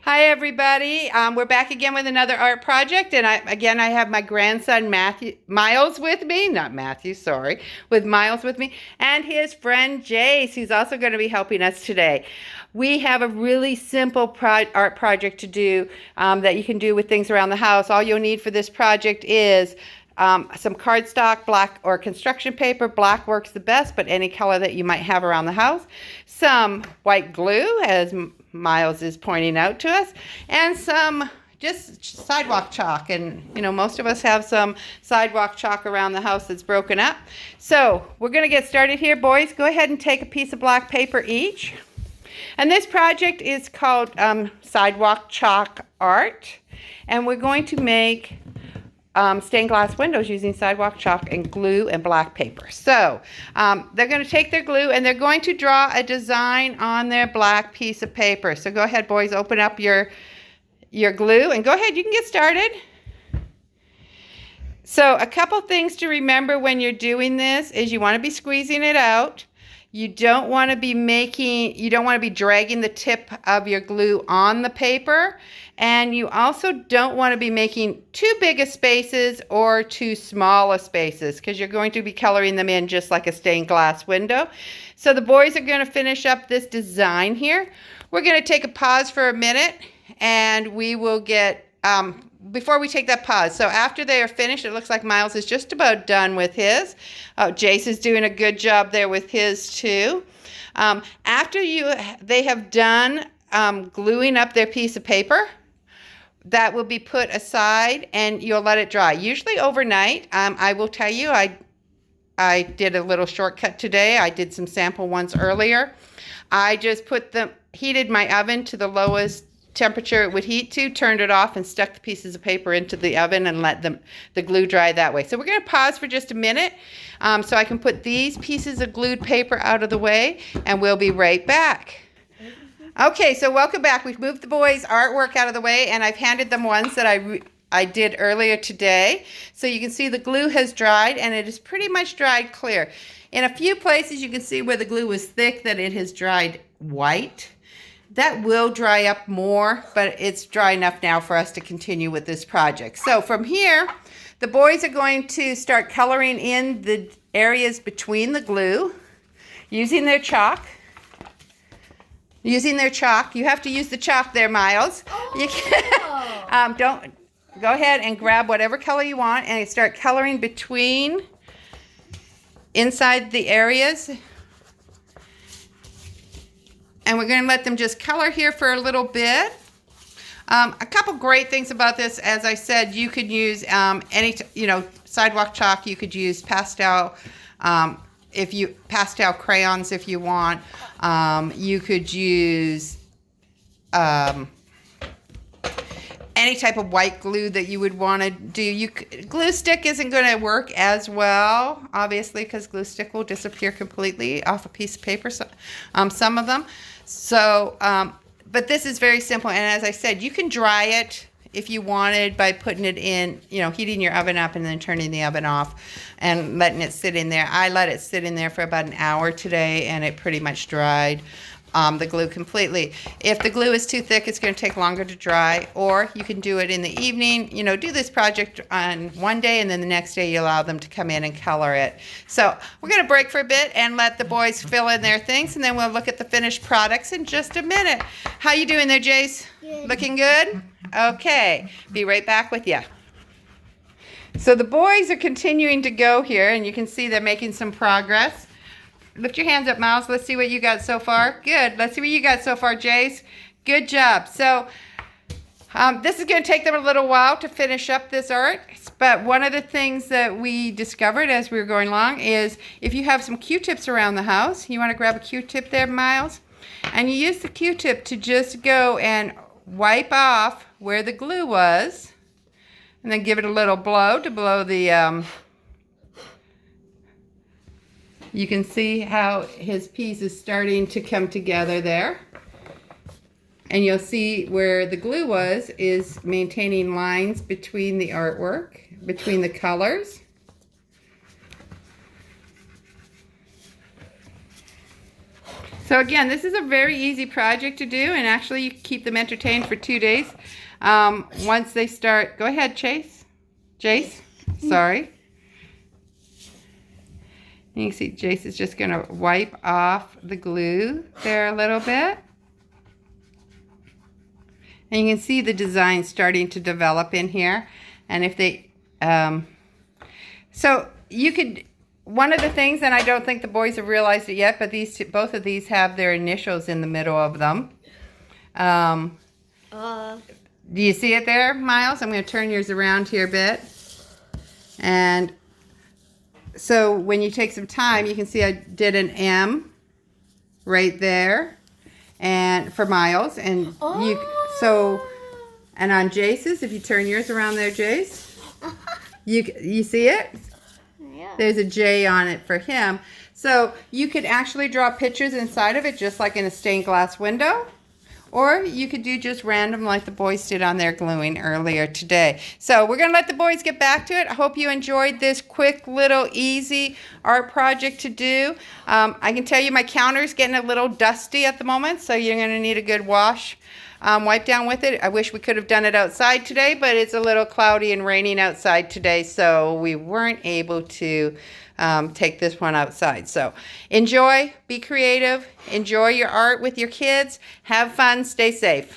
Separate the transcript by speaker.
Speaker 1: Hi everybody. We're back again with another art project, and I have my grandson Miles with me, not Matthew, sorry, with Miles with me, and his friend Jace, who's also going to be helping us today. We have a really simple art project to do that you can do with things around the house. All you'll need for this project is some cardstock, black, or construction paper. Black works the best, but any color that you might have around the house. Some white glue, as Miles is pointing out to us, and some just sidewalk chalk. And most of us have some sidewalk chalk around the house that's broken up. So we're going to get started here. Boys, go ahead and take a piece of black paper each. And this project is called sidewalk chalk art, and we're going to make stained glass windows using sidewalk chalk and glue and black paper. So they're going to take their glue and they're going to draw a design on their black piece of paper. So go ahead, boys, open up your glue and go ahead, you can get started. So a couple things to remember when you're doing this is you want to be squeezing it out. You don't want to be dragging the tip of your glue on the paper. And you also don't want to be making too big of spaces or too small of spaces, because you're going to be coloring them in just like a stained glass window. So the boys are going to finish up this design here. We're going to take a pause for a minute, and we will get, before we take that pause, so after they are finished, it looks like Miles is just about done with his. Jace is doing a good job there with his too. After they have done gluing up their piece of paper, that will be put aside and you'll let it dry, usually overnight. I will tell you, I did a little shortcut today. I did some sample ones earlier. I just heated my oven to the lowest temperature it would heat to, turned it off, and stuck the pieces of paper into the oven and let the glue dry that way. So we're going to pause for just a minute so I can put these pieces of glued paper out of the way, and we'll be right back. Okay, so welcome back. We've moved the boys' artwork out of the way, and I've handed them ones that I did earlier today. So you can see the glue has dried, and it is pretty much dried clear. In a few places, you can see where the glue was thick that it has dried white. That will dry up more, but it's dry enough now for us to continue with this project. So from here, the boys are going to start coloring in the areas between the glue using their chalk. You have to use the chalk there, Miles.
Speaker 2: Oh.
Speaker 1: You can, go ahead and grab whatever color you want and start coloring inside the areas. And we're going to let them just color here for a little bit. A couple great things about this, as I said, you could use sidewalk chalk. You could use pastel pastel crayons if you want. You could use any type of white glue that you would want to do. Glue stick isn't going to work as well, obviously, because glue stick will disappear completely off a piece of paper, some of them. So, but this is very simple, and as I said, you can dry it if you wanted by putting it in, heating your oven up and then turning the oven off and letting it sit in there. I let it sit in there for about an hour today, and it pretty much dried the glue completely. If the glue is too thick, it's going to take longer to dry, or you can do it in the evening. Do this project on one day, and then the next day you allow them to come in and color it. So we're going to break for a bit and let the boys fill in their things, and then we'll look at the finished products in just a minute. How you doing there, Jace?
Speaker 2: Good.
Speaker 1: Looking good? Okay. Be right back with you. So the boys are continuing to go here, and you can see they're making some progress. Lift your hands up, Miles. Let's see what you got so far. Good. Let's see what you got so far, Jace. Good job. So this is going to take them a little while to finish up this art. But one of the things that we discovered as we were going along is if you have some Q-tips around the house, you want to grab a Q-tip there, Miles, and you use the Q-tip to just go and wipe off where the glue was, and then give it a little blow to blow the... You can see how his piece is starting to come together there. And you'll see where the glue is maintaining lines between the artwork, between the colors. So again, this is a very easy project to do, and actually you can keep them entertained for 2 days. Once they start, go ahead, Jace, sorry. You can see Jace is just going to wipe off the glue there a little bit. And you can see the design starting to develop in here. And if they, so you could, one of the things, and I don't think the boys have realized it yet, but both of these have their initials in the middle of them. Do you see it there, Miles? I'm going to turn yours around here a bit. And so when you take some time, you can see I did an M right there, and for Miles, and and on Jace's, if you turn yours around there, Jace, you see it?
Speaker 2: Yeah.
Speaker 1: There's a J on it for him. So you could actually draw pictures inside of it, just like in a stained glass window. Or you could do just random like the boys did on their gluing earlier today. So we're going to let the boys get back to it. I hope you enjoyed this quick little easy art project to do. I can tell you my counter is getting a little dusty at the moment, so you're going to need a good wash. Wipe down with it. I wish we could have done it outside today, but it's a little cloudy and raining outside today, so we weren't able to take this one outside. So enjoy, be creative, enjoy your art with your kids, have fun, stay safe.